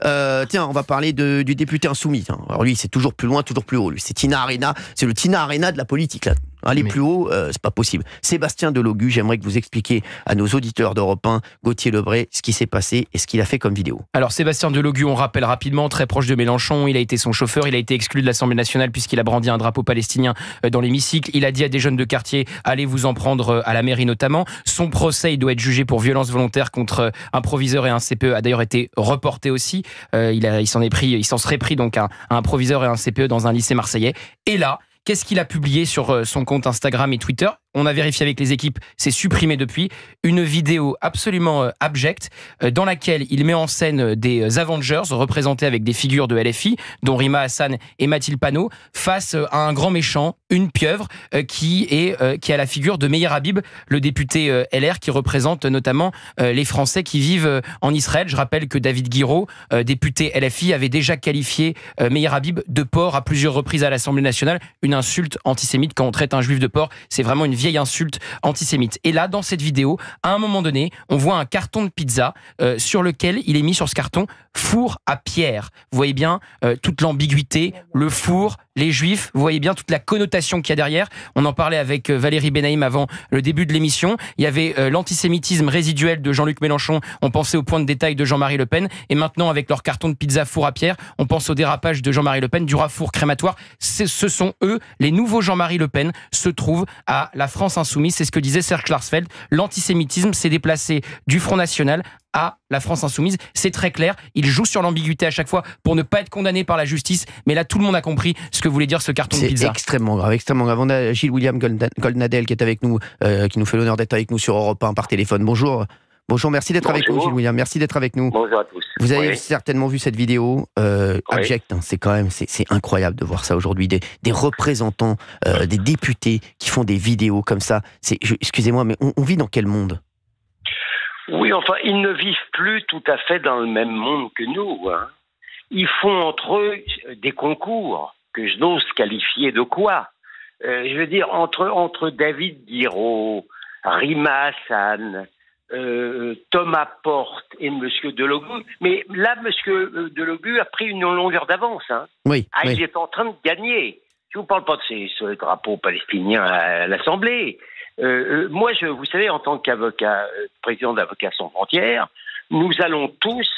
Tiens, on va parler du député insoumis. Alors lui, c'est toujours plus loin, toujours plus haut. Lui, c'est Tina Arena. C'est le Tina Arena de la politique, là. Aller plus haut, c'est pas possible. Sébastien Delogu, j'aimerais que vous expliquiez à nos auditeurs d'Europe 1, Gauthier Lebray, ce qui s'est passé et ce qu'il a fait comme vidéo. Alors Sébastien Delogu, on rappelle rapidement, très proche de Mélenchon, il a été son chauffeur, il a été exclu de l'Assemblée nationale puisqu'il a brandi un drapeau palestinien dans l'hémicycle. Il a dit à des jeunes de quartier, allez vous en prendre à la mairie notamment. Son procès, il doit être jugé pour violence volontaire contre un proviseur et un CPE, a d'ailleurs été reporté aussi. Il s'en serait pris donc à un proviseur et un CPE dans un lycée marseillais. Et là, qu'est-ce qu'il a publié sur son compte Instagram et Twitter ? On a vérifié avec les équipes, c'est supprimé depuis. Une vidéo absolument abjecte dans laquelle il met en scène des Avengers représentés avec des figures de LFI, dont Rima Hassan et Mathilde Panot, face à un grand méchant, une pieuvre, qui a la figure de Meir Habib, le député LR qui représente notamment les Français qui vivent en Israël. Je rappelle que David Guiraud, député LFI, avait déjà qualifié Meir Habib de porc à plusieurs reprises à l'Assemblée nationale. Une insulte antisémite quand on traite un juif de porc, c'est vraiment une vieille insulte antisémite. Et là, dans cette vidéo, à un moment donné, on voit un carton de pizza sur lequel il est mis sur ce carton four à pierre. Vous voyez bien toute l'ambiguïté, le four, les juifs, vous voyez bien toute la connotation qu'il y a derrière. On en parlait avec Valérie Benaïm avant le début de l'émission. Il y avait l'antisémitisme résiduel de Jean-Luc Mélenchon, on pensait au point de détail de Jean-Marie Le Pen, et maintenant avec leur carton de pizza four à pierre, on pense au dérapage de Jean-Marie Le Pen, du four crématoire. Ce sont eux, les nouveaux Jean-Marie Le Pen, se trouvent à la France Insoumise. C'est ce que disait Serge Klarsfeld. L'antisémitisme s'est déplacé du Front National à la France Insoumise. C'est très clair. Il joue sur l'ambiguïté à chaque fois pour ne pas être condamné par la justice. Mais là, tout le monde a compris ce que voulait dire ce carton de pizza. C'est extrêmement grave, extrêmement grave. On a Gilles William Goldnadel qui est avec nous, qui nous fait l'honneur d'être avec nous sur Europe 1 par téléphone. Bonjour. Bonjour, merci d'être avec nous, Gilles William. Merci d'être avec nous. Bonjour à tous. Vous avez certainement vu cette vidéo abjecte. Hein. C'est quand même, c'est incroyable de voir ça aujourd'hui. Des représentants, des députés qui font des vidéos comme ça. Excusez-moi, mais on vit dans quel monde ? Oui, enfin, ils ne vivent plus tout à fait dans le même monde que nous. Hein. Ils font entre eux des concours que je n'ose qualifier de quoi. Je veux dire, entre David Guiraud, Rima Hassan, Thomas Porte et M. Delogu. Mais là, M. Delogu a pris une longueur d'avance. Hein. Oui, Il est en train de gagner. Je ne vous parle pas de ce drapeau palestinien à l'Assemblée. Moi, vous savez, en tant qu'avocat, président d'Avocats sans frontières, nous allons tous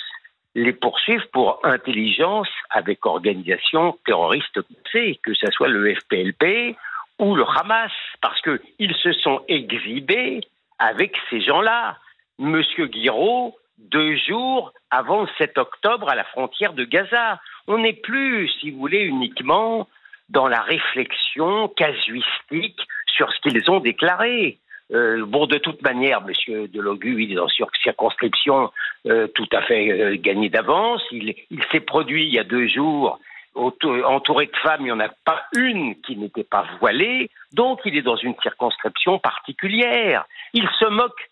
les poursuivre pour intelligence avec organisation terroriste, que ce soit le FPLP ou le Hamas, parce qu'ils se sont exhibés avec ces gens-là. Monsieur Guiraud, 2 jours avant le 7 octobre à la frontière de Gaza. On n'est plus, si vous voulez, uniquement dans la réflexion casuistique sur ce qu'ils ont déclaré. De toute manière, M. Delogu, il est dans une circonscription tout à fait gagnée d'avance. Il s'est produit il y a 2 jours, entouré de femmes, il n'y en a pas une qui n'était pas voilée, donc il est dans une circonscription particulière. Il se moque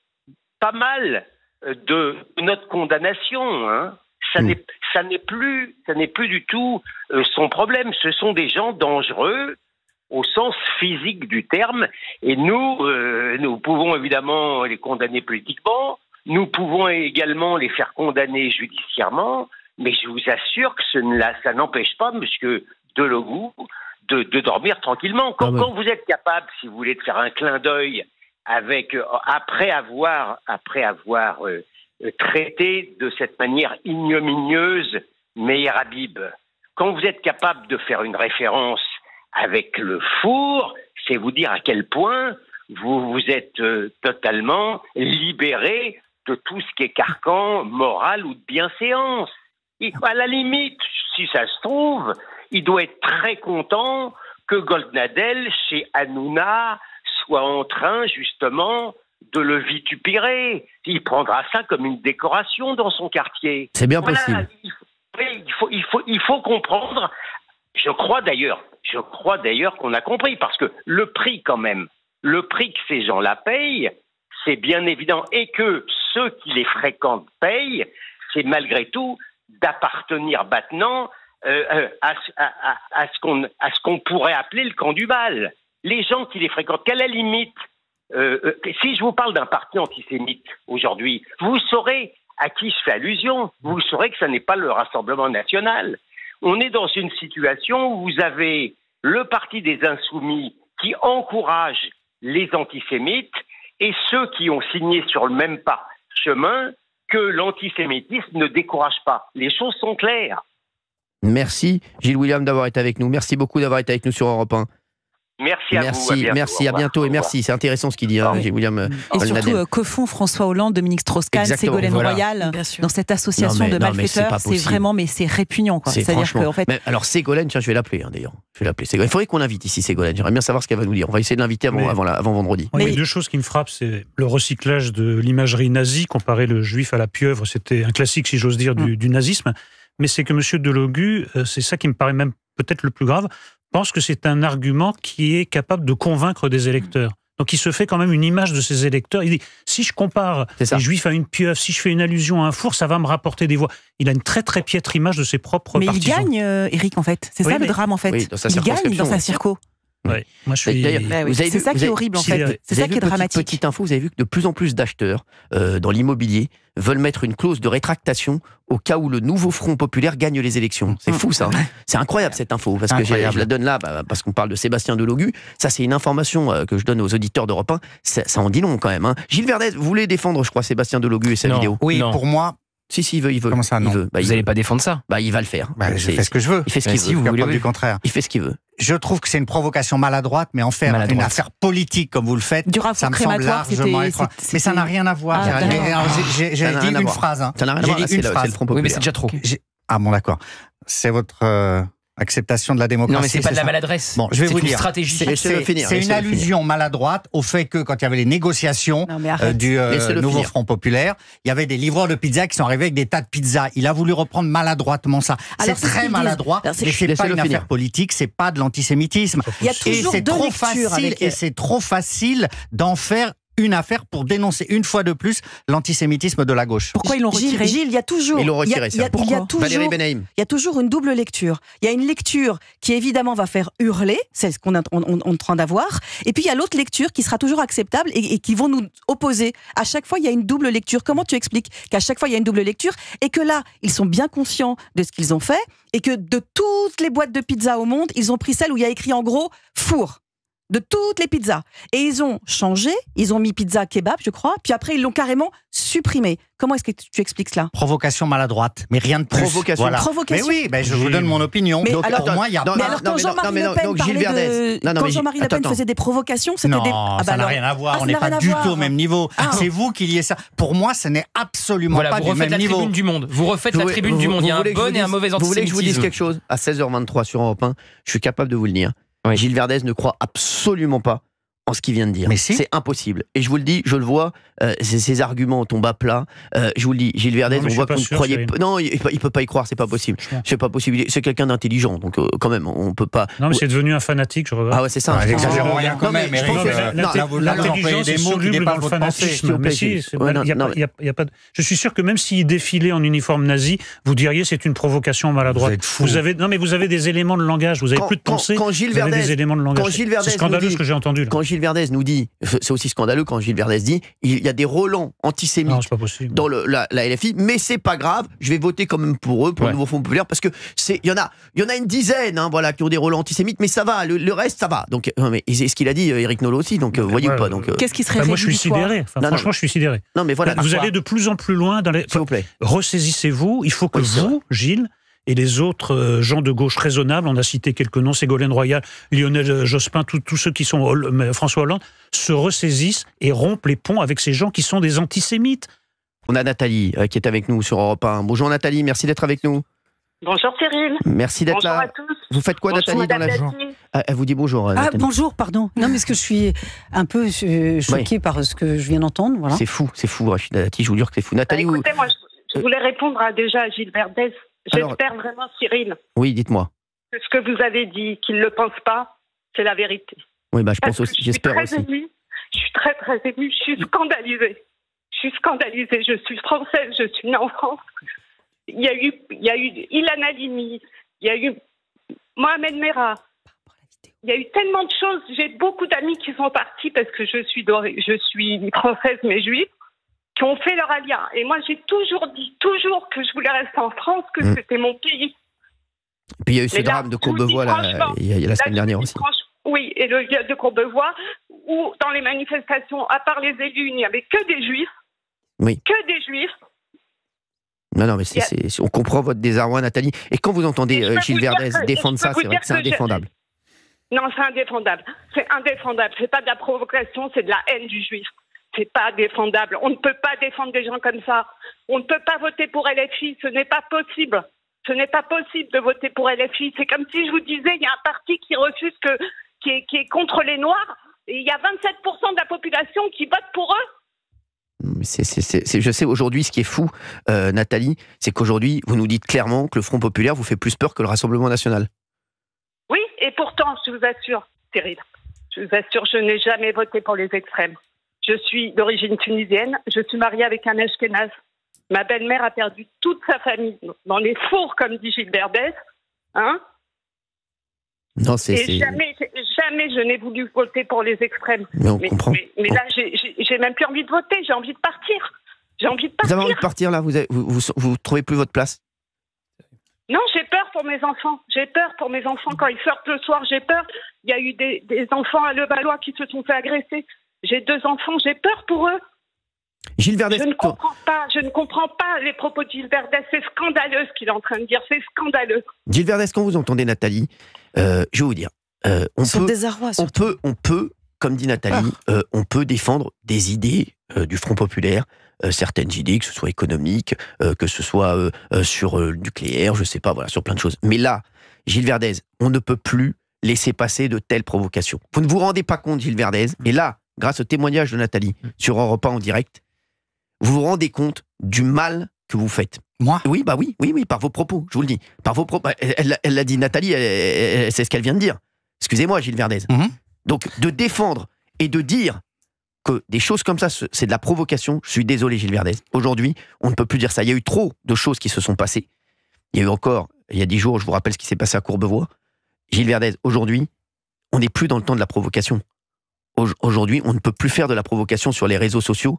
pas mal de notre condamnation, hein. Ça n'est plus du tout son problème. Ce sont des gens dangereux au sens physique du terme, et nous pouvons évidemment les condamner politiquement, nous pouvons également les faire condamner judiciairement, mais je vous assure que ça n'empêche pas M. Delogu de dormir tranquillement. Quand vous êtes capable, si vous voulez, de faire un clin d'œil après avoir traité de cette manière ignominieuse Meir Habib, quand vous êtes capable de faire une référence avec le four, c'est vous dire à quel point vous êtes totalement libéré de tout ce qui est carcan moral ou de bienséance. Et à la limite, si ça se trouve, il doit être très content que Goldnadel, chez Hanouna, soit en train justement de le vitupérer. Il prendra ça comme une décoration dans son quartier. C'est bien possible. Il faut comprendre. Je crois d'ailleurs qu'on a compris, parce que le prix que ces gens-là payent, c'est bien évident, et que ceux qui les fréquentent payent, c'est malgré tout d'appartenir maintenant à ce qu'on pourrait appeler le camp du mal. Les gens qui les fréquentent, qu'à la limite, si je vous parle d'un parti antisémite aujourd'hui, vous saurez à qui je fais allusion. Vous saurez que ça n'est pas le Rassemblement national. On est dans une situation où vous avez le parti des Insoumis qui encourage les antisémites et ceux qui ont signé sur le même chemin que l'antisémitisme ne décourage pas. Les choses sont claires. Merci Gilles William d'avoir été avec nous. Merci beaucoup d'avoir été avec nous sur Europe 1. Merci à vous. Merci, à bientôt et merci. C'est intéressant ce qu'il dit, Gilles William. Et surtout, que font François Hollande, Dominique Strauss-Kahn, Ségolène Royal dans cette association de malfaiteurs? C'est vraiment, c'est répugnant, quoi. C'est-à-dire que, en fait. Mais alors Ségolène, tiens, je vais l'appeler d'ailleurs. Je vais l'appeler. Il faudrait qu'on l'invite ici Ségolène. J'aimerais bien savoir ce qu'elle va nous dire. On va essayer de l'inviter avant vendredi. Mais deux choses qui me frappent, c'est le recyclage de l'imagerie nazie, comparer le juif à la pieuvre. C'était un classique, si j'ose dire, du nazisme. Mais c'est que M. Delogu, c'est ça qui me paraît même peut-être le plus grave, pense que c'est un argument qui est capable de convaincre des électeurs. Donc il se fait quand même une image de ses électeurs. Il dit, si je compare les juifs à une pieuvre, si je fais une allusion à un four, ça va me rapporter des voix. Il a une très très piètre image de ses propres partisans. Mais il gagne, Éric, en fait. C'est ça le drame, en fait. Oui, il gagne dans sa circo. Ouais. Moi, je suis... C'est ça qui est horrible, en fait. C'est ça qui est dramatique. Petite info, vous avez vu que de plus en plus d'acheteurs dans l'immobilier veulent mettre une clause de rétractation au cas où le nouveau Front populaire gagne les élections. C'est fou, ça. C'est incroyable, cette info, parce que je la donne là, parce qu'on parle de Sébastien Delogu. Ça, c'est une information que je donne aux auditeurs d'Europe 1. Ça en dit long, quand même. Gilles Verdez, vous voulez défendre, je crois, Sébastien Delogu et sa vidéo? Oui, pour moi... Si, il veut. Comment ça, non? Vous n'allez pas défendre ça? Il va le faire. Je fais ce que je veux. Il fait ce qu'il veut. Vous voulez du contraire. Il fait ce qu'il veut. Je trouve que c'est une provocation maladroite, mais en faire une affaire politique comme vous le faites, ça me semble largement être... Mais ça n'a rien à voir. J'ai dit une phrase. Ça n'a rien à voir, c'est le Front populaire. Oui, mais c'est déjà trop. Ah bon, d'accord. C'est votre... acceptation de la démocratie. Non, mais c'est pas de la maladresse. Bon, je vais vous dire. C'est une allusion maladroite au fait que quand il y avait les négociations du nouveau Front populaire, il y avait des livreurs de pizza qui sont arrivés avec des tas de pizzas. Il a voulu reprendre maladroitement ça. C'est très maladroit, mais c'est pas une affaire politique, c'est pas de l'antisémitisme. Et c'est trop facile d'en faire une affaire pour dénoncer une fois de plus l'antisémitisme de la gauche. Pourquoi ils l'ont retiré? Gilles, il y a toujours, ils l'ont retiré, Valérie Benaïm. Il y a toujours une double lecture. Il y a une lecture qui évidemment va faire hurler, c'est ce qu'on est en train d'avoir, et puis il y a l'autre lecture qui sera toujours acceptable et qui vont nous opposer. À chaque fois, il y a une double lecture. Comment tu expliques qu'à chaque fois, il y a une double lecture et que là, ils sont bien conscients de ce qu'ils ont fait et que de toutes les boîtes de pizza au monde, ils ont pris celle où il y a écrit en gros « four ». De toutes les pizzas. Et ils ont changé, ils ont mis pizza kebab, je crois, puis après ils l'ont carrément supprimé. Comment est-ce que tu expliques cela? Provocation maladroite, mais rien de plus. Provocation. Voilà. Mais oui, je vous donne mon opinion. Mais donc, alors, pour moi, il y a... Mais alors quand Jean-Marie Le Pen parlait quand Jean-Marie Le Pen faisait des provocations, c'était des... ça n'a rien à voir, on n'est pas du tout au même niveau. C'est vous qui liez ça. Pour moi, ce n'est absolument pas du même niveau. Vous refaites la tribune du monde. Vous refaites la tribune du monde. Il y a un bon et un mauvais antisémitisme. Vous voulez que je vous dise quelque chose? À 16h23 sur Europe 1, je suis capable de vous le dire. Gilles Verdez ne croit absolument pas en ce qu'il vient de dire. Mais si. C'est impossible. Et je vous le dis, je le vois, ces arguments tombent à plat. Je vous le dis, Gilles Verdez, on voit que vous ne croyez pas. Non, il peut pas y croire, c'est pas possible. C'est pas possible. C'est quelqu'un d'intelligent, donc quand même, on peut pas. Non, mais c'est devenu un fanatique, je regrette. Ah ouais, c'est ça. Exagérons rien quand même. L'intelligence est soluble dans le fanatisme. Mais si, y a pas. Je suis sûr que même s'il défilait en uniforme nazi, vous diriez c'est une provocation maladroite. Vous êtes fou. Non, mais vous avez des éléments de langage. Vous avez plus de pensée. Vous avez des éléments de langage. C'est scandaleux ce que j'ai entendu. Gilles Verdez nous dit, c'est aussi scandaleux quand Gilles Verdez dit, il y a des relents antisémites dans la LFI, mais c'est pas grave, je vais voter quand même pour eux, pour le nouveau Front populaire, parce que il y en a une dizaine, qui ont des relents antisémites, mais ça va, le reste ça va. Donc, mais c'est ce qu'il a dit, Éric Nolot aussi, donc voyez ou pas. Donc, qu'est-ce qui serait moi je suis sidéré. Franchement, je suis sidéré. Non, mais voilà. Vous allez de plus en plus loin dans les. S'il vous plaît. Ressaisissez-vous. Il faut que vous, Gilles, et les autres gens de gauche raisonnables, on a cité quelques noms, Ségolène Royal, Lionel Jospin, tous ceux qui sont François Hollande, se ressaisissent et rompent les ponts avec ces gens qui sont des antisémites. On a Nathalie qui est avec nous sur Europe 1. Bonjour Nathalie, merci d'être avec nous. Bonjour Cyril. Merci d'être là. Bonjour à tous. Vous faites quoi Nathalie dans la journée? Elle vous dit bonjour. Nathalie. Bonjour, pardon. Non, mais parce que je suis un peu choquée par ce que je viens d'entendre. Voilà. C'est fou, Rachid Dati, je vous jure que c'est fou. Nathalie, écoutez, moi je voulais répondre déjà à Gilles Verdez. J'espère vraiment, Cyril. Oui, dites-moi. Que ce que vous avez dit, qu'il ne le pense pas, c'est la vérité. Oui, je pense aussi, j'espère aussi. Je suis très, très émue. Je suis scandalisée. Je suis française, je suis née en France. Il y a eu Ilan Halimi, il y a eu Mohamed Merah. Il y a eu tellement de choses. J'ai beaucoup d'amis qui sont partis parce que je suis française mais juive. qui ont fait leur alia. Et moi, j'ai toujours dit, que je voulais rester en France, que c'était mon pays. Et puis il y a eu ce drame de Courbevoie il y a la semaine dernière aussi. Oui, et le viol de Courbevoie, où dans les manifestations, à part les élus, il n'y avait que des juifs. Oui. Que des juifs. Non, mais on comprend votre désarroi, Nathalie. Et quand vous entendez Gilles Verdez défendre ça, c'est vrai que c'est indéfendable. Non, c'est indéfendable. C'est indéfendable. C'est pas de la provocation, c'est de la haine du juif. C'est pas défendable. On ne peut pas défendre des gens comme ça. On ne peut pas voter pour LFI. Ce n'est pas possible. Ce n'est pas possible de voter pour LFI. C'est comme si je vous disais, il y a un parti qui refuse qui est contre les Noirs, et il y a 27% de la population qui vote pour eux. Je sais aujourd'hui, ce qui est fou, Nathalie, c'est qu'aujourd'hui, vous nous dites clairement que le Front Populaire vous fait plus peur que le Rassemblement National. Oui, et pourtant, je vous assure, Cyril, je vous assure, je n'ai jamais voté pour les extrêmes. Je suis d'origine tunisienne, je suis mariée avec un Ashkénaze. Ma belle-mère a perdu toute sa famille dans les fours, comme dit Gilles Verdez. Hein? Non, jamais je n'ai voulu voter pour les extrêmes. Mais on comprend. Mais là, j'ai même plus envie de voter, j'ai envie de partir. Vous avez envie de partir là, vous trouvez plus votre place? Non, j'ai peur pour mes enfants. J'ai peur pour mes enfants quand ils sortent le soir. J'ai peur. Il y a eu des enfants à Levallois qui se sont fait agresser. J'ai 2 enfants. J'ai peur pour eux. Gilles Verdez, je ne comprends pas les propos de Gilles Verdez. C'est scandaleux ce qu'il est en train de dire. C'est scandaleux. Gilles Verdez, quand vous entendez Nathalie, je vais vous dire, on peut, comme dit Nathalie, on peut défendre des idées du Front Populaire. Certaines idées, que ce soit économique, que ce soit sur le nucléaire, je sais pas, voilà, sur plein de choses. Mais là, Gilles Verdez, on ne peut plus laisser passer de telles provocations. Vous ne vous rendez pas compte, Gilles Verdez, et là, grâce au témoignage de Nathalie sur Europe 1 en direct, vous vous rendez compte du mal que vous faites. Moi ? Oui, par vos propos, je vous le dis. Par vos propos. Elle l'a dit, Nathalie, c'est ce qu'elle vient de dire. Excusez-moi, Gilles Verdez. Donc, de défendre et de dire que des choses comme ça, c'est de la provocation, je suis désolé, Gilles Verdez. Aujourd'hui, on ne peut plus dire ça. Il y a eu trop de choses qui se sont passées. Il y a eu encore, il y a 10 jours, je vous rappelle ce qui s'est passé à Courbevoie. Gilles Verdez, aujourd'hui, on n'est plus dans le temps de la provocation. Aujourd'hui, on ne peut plus faire de la provocation sur les réseaux sociaux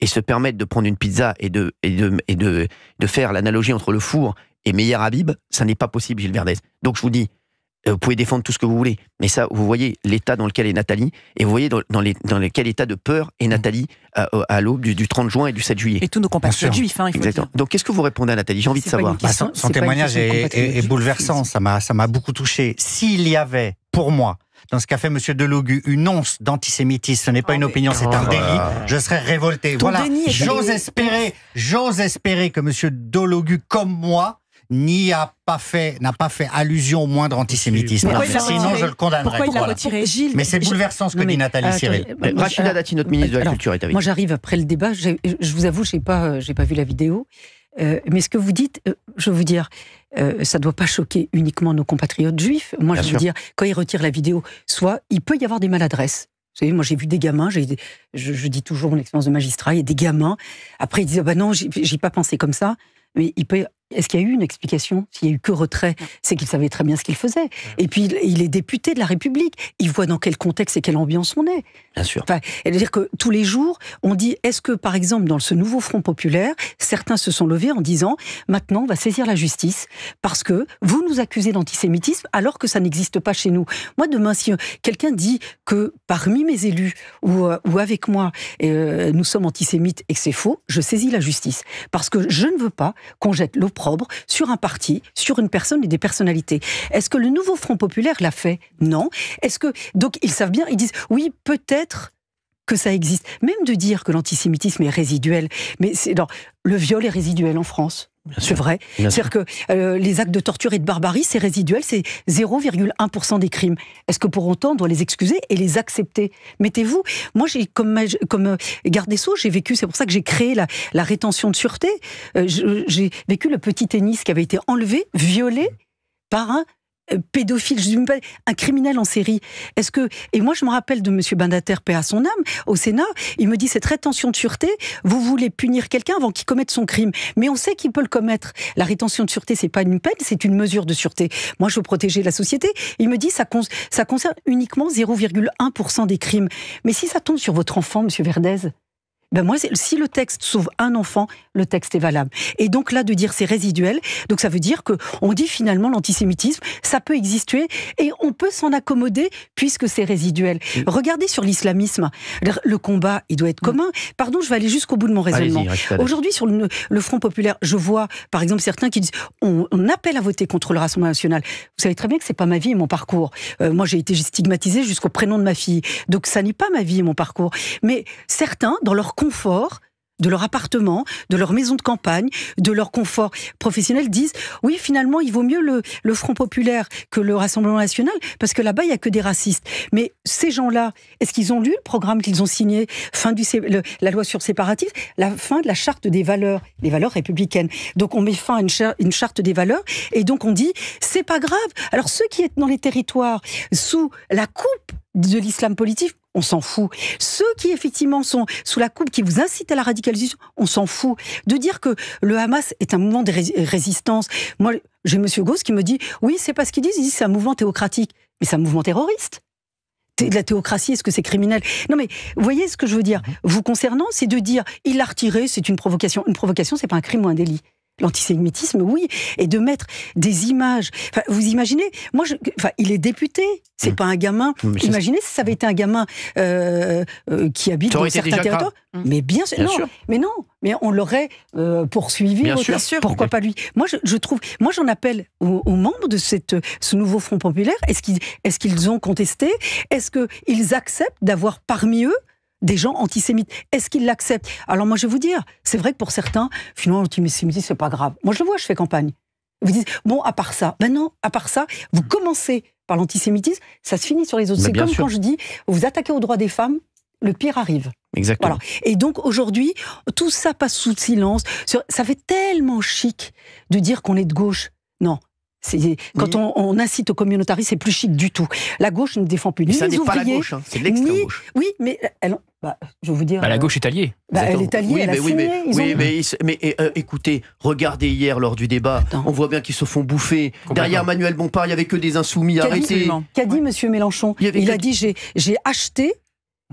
et se permettre de prendre une pizza et de faire l'analogie entre le four et Meyer Habib. Ça n'est pas possible, Gilles Verdez. Donc je vous dis, vous pouvez défendre tout ce que vous voulez, mais ça, vous voyez l'état dans lequel est Nathalie, et vous voyez dans quel état de peur est Nathalie à l'aube du 30 juin et du 7 juillet. Et tous nos compatriotes juifs, il faut Exactement. Dire. Donc qu'est-ce que vous répondez à Nathalie? J'ai envie de savoir. Son témoignage est bouleversant, ça m'a beaucoup touché. S'il y avait, pour moi, dans ce qu'a fait M. Delogu, une once d'antisémitisme, ce n'est pas une opinion, c'est un délit, je serais révolté. Voilà, j'ose espérer que M. Delogu, comme moi, n'a pas fait allusion au moindre antisémitisme. Sinon, je le condamnerais. Pourquoi il l'a retiré, Gilles? Mais c'est bouleversant ce que dit Nathalie Cyril. Rachida Dati, notre ministre de la Culture, est avec. Moi, j'arrive après le débat. Je vous avoue, j'ai pas vu la vidéo. Mais ce que vous dites, je veux vous dire, ça ne doit pas choquer uniquement nos compatriotes juifs. Moi, je veux dire, quand ils retirent la vidéo, soit il peut y avoir des maladresses. Vous savez, moi, j'ai vu des gamins, je dis toujours mon expérience de magistrat, il y a des gamins, après ils disent, non, j'ai pas pensé comme ça. Mais est-ce qu'il y a eu une explication? S'il n'y a eu que retrait, c'est qu'il savait très bien ce qu'il faisait. Et puis, il est député de la République. Il voit dans quel contexte et quelle ambiance on est. Bien sûr. C'est-à-dire que tous les jours, on dit, est-ce que, par exemple, dans ce nouveau Front Populaire, certains se sont levés en disant, maintenant, on va saisir la justice, parce que vous nous accusez d'antisémitisme, alors que ça n'existe pas chez nous. Moi, demain, si quelqu'un dit que parmi mes élus, ou avec moi, nous sommes antisémites et que c'est faux, je saisis la justice. Parce que je ne veux pas qu'on jette l'opprobre sur un parti, sur une personne et des personnalités. Est-ce que le nouveau Front Populaire l'a fait? Non. Donc ils savent bien, ils disent oui, peut-être que ça existe. Même de dire que l'antisémitisme est résiduel, mais le viol est résiduel en France. C'est vrai. C'est-à-dire que les actes de torture et de barbarie, c'est résiduel, c'est 0,1% des crimes. Est-ce que pour autant on doit les excuser et les accepter? Mettez-vous. Moi, comme garde des Sceaux, j'ai vécu, c'est pour ça que j'ai créé la rétention de sûreté. J'ai vécu le petit tennis qui avait été enlevé, violé par un pédophile, je dis même pas un criminel en série. Et moi je me rappelle de monsieur Bandater, paix à son âme, au Sénat, il me dit cette rétention de sûreté, vous voulez punir quelqu'un avant qu'il commette son crime, mais on sait qu'il peut le commettre. La rétention de sûreté, c'est pas une peine, c'est une mesure de sûreté. Moi je veux protéger la société. Il me dit ça concerne uniquement 0,1% des crimes. Mais si ça tombe sur votre enfant, monsieur Verdez, Ben moi, si le texte sauve un enfant, le texte est valable. Et donc là, de dire c'est résiduel, donc ça veut dire qu'on dit finalement l'antisémitisme, ça peut exister et on peut s'en accommoder puisque c'est résiduel. Regardez sur l'islamisme, le combat, il doit être commun. Pardon, je vais aller jusqu'au bout de mon raisonnement. Aujourd'hui, sur le Front populaire, je vois par exemple certains qui disent on appelle à voter contre le Rassemblement national. Vous savez très bien que c'est pas ma vie et mon parcours. Moi, j'ai été stigmatisée jusqu'au prénom de ma fille. Donc ça n'est pas ma vie et mon parcours. Mais certains, dans leur confort, de leur appartement, de leur maison de campagne, de leur confort professionnel, disent oui, finalement, il vaut mieux le Front populaire que le Rassemblement national, parce que là-bas, il n'y a que des racistes. Mais ces gens-là, est-ce qu'ils ont lu le programme qu'ils ont signé, la loi sur le séparatisme, la fin de la charte des valeurs, les valeurs républicaines. Donc on met fin à une charte des valeurs, et donc on dit, c'est pas grave. Alors ceux qui sont dans les territoires, sous la coupe de l'islam politique, on s'en fout. Ceux qui, effectivement, sont sous la coupe, qui vous incitent à la radicalisation, on s'en fout. De dire que le Hamas est un mouvement de résistance. Moi, j'ai M. Gauss qui me dit, oui, c'est pas ce qu'ils disent, ils disent c'est un mouvement théocratique. Mais c'est un mouvement terroriste. La théocratie, est-ce que c'est criminel? Non mais, vous voyez ce que je veux dire? Vous concernant, c'est de dire, il l'a retiré, c'est une provocation. Une provocation, c'est pas un crime ou un délit. L'antisémitisme, oui, et de mettre des images. Enfin, vous imaginez, il est député, c'est pas un gamin. Imaginez si ça avait été un gamin qui habite dans certains territoires. Mais bien sûr, mais on l'aurait poursuivi. Bien sûr. Pourquoi pas lui? Moi, je trouve, j'en appelle aux membres de ce nouveau Front populaire. Est-ce qu'ils ont contesté? Est-ce qu'ils acceptent d'avoir parmi eux des gens antisémites? Est-ce qu'ils l'acceptent? Alors moi je vais vous dire, c'est vrai que pour certains, finalement l'antisémitisme c'est pas grave. Moi je le vois, je fais campagne. Vous dites, bon, à part ça, ben non, à part ça, vous commencez par l'antisémitisme, ça se finit sur les autres. C'est comme quand je dis, vous attaquez aux droits des femmes, le pire arrive. Exactement. Voilà. Et donc aujourd'hui, tout ça passe sous silence. Ça fait tellement chic de dire qu'on est de gauche. Non. Quand on incite au communautarisme, c'est plus chic du tout. La gauche ne défend plus ni les ouvriers. Ça n'est pas la gauche, c'est l'extrême gauche. Oui, mais je vais vous dire. La gauche est alliée. Elle est alliée, elle a signé. Écoutez, regardez hier lors du débat, on voit bien qu'ils se font bouffer. Derrière Manuel Bompard, il n'y avait que des insoumis arrêtés. Qu'a dit M. Mélenchon? Il a dit j'ai acheté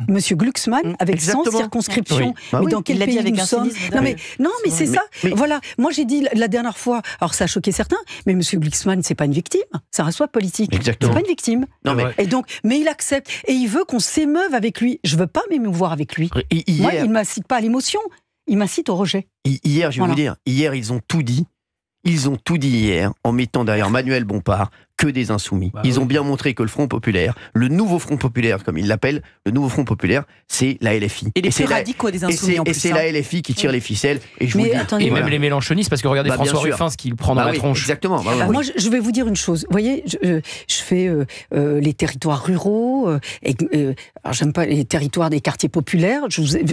Monsieur Glucksmann, avec 100 circonscriptions. Oui. Mais dans quel pays nous sommes? Non, mais c'est ça. Voilà. Moi, j'ai dit la dernière fois, alors ça a choqué certains, mais Monsieur Glucksmann, c'est pas une victime. C'est un responsable politique. Exactement. C'est pas une victime. Non, Et donc, mais il accepte. Et il veut qu'on s'émeuve avec lui. Je veux pas m'émouvoir avec lui. Moi, il m'incite pas à l'émotion. Il m'incite au rejet. Hier, je vais vous dire, hier, ils ont tout dit. Ils ont tout dit hier, en mettant derrière Manuel Bompard que des insoumis. Ils ont bien montré que le Front populaire, le nouveau Front populaire, comme ils l'appellent, le nouveau Front populaire, c'est la LFI. Et les plus radicaux des insoumis en plus. Et c'est la LFI qui tire les ficelles. Et je vous dis, même les mélenchonistes, parce que regardez François Ruffin, ce qu'il prend dans la tronche. Exactement. Moi, je vais vous dire une chose. Vous voyez, je fais les territoires ruraux, alors j'aime pas les territoires des quartiers populaires.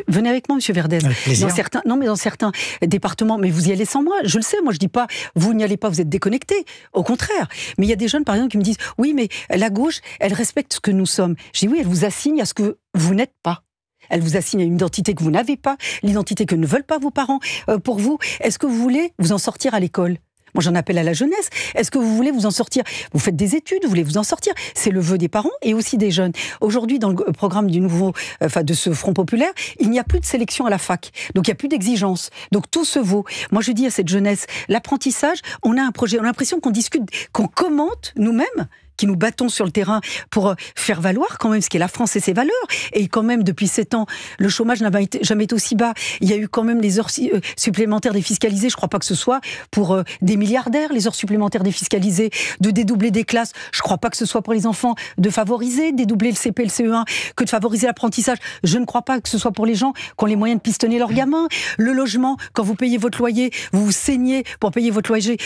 Venez avec moi, Monsieur Verdez. Dans certains départements, mais vous y allez sans moi. Je le sais, moi je dis pas, vous n'y allez pas, vous êtes déconnectés. Au contraire. Mais il y a des jeunes, par exemple, qui me disent, oui, mais la gauche, elle respecte ce que nous sommes. Je dis, oui, elle vous assigne à ce que vous n'êtes pas. Elle vous assigne à une identité que vous n'avez pas, l'identité que ne veulent pas vos parents. Pour vous, est-ce que vous voulez vous en sortir à l'école? Moi, j'en appelle à la jeunesse. Est-ce que vous voulez vous en sortir? Vous faites des études, vous voulez vous en sortir. C'est le vœu des parents et aussi des jeunes. Aujourd'hui, dans le programme de ce Front populaire, il n'y a plus de sélection à la fac. Donc, il n'y a plus d'exigence. Donc, tout se vaut. Moi, je dis à cette jeunesse, l'apprentissage, on a un projet. On a l'impression qu'on discute, qu'on commente nous-mêmes, qui nous battons sur le terrain pour faire valoir quand même ce qu'est la France et ses valeurs. Et quand même, depuis 7 ans, le chômage n'a jamais été aussi bas. Il y a eu quand même les heures supplémentaires défiscalisées. Je ne crois pas que ce soit pour des milliardaires, les heures supplémentaires défiscalisées, de dédoubler des classes. Je ne crois pas que ce soit pour les enfants de favoriser, dédoubler le CP, le CE1, que de favoriser l'apprentissage. Je ne crois pas que ce soit pour les gens qui ont les moyens de pistonner leurs gamins. Le logement, quand vous payez votre loyer, vous vous saignez pour payer votre loyer.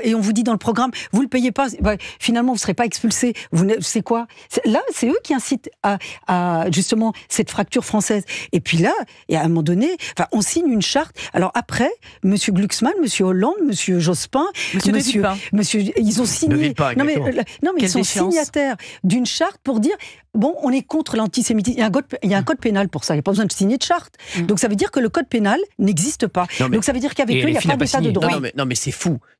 Et on vous dit dans le programme, vous ne le payez pas. Finalement, vous ne serez pas expulsé. C'est quoi? Là, c'est eux qui incitent à justement cette fracture française. Et puis là, et à un moment donné, on signe une charte. Alors après, M. Glucksmann, M. Hollande, M. Jospin, ils ont signé. Non mais ils sont signataires d'une charte pour dire bon, on est contre l'antisémitisme. Il y a un code pénal pour ça. Il n'y a pas besoin de signer de charte. Donc ça veut dire que le code pénal n'existe pas. Donc ça veut dire qu'avec eux, il n'y a pas d'état de droit. Non mais c'est fou.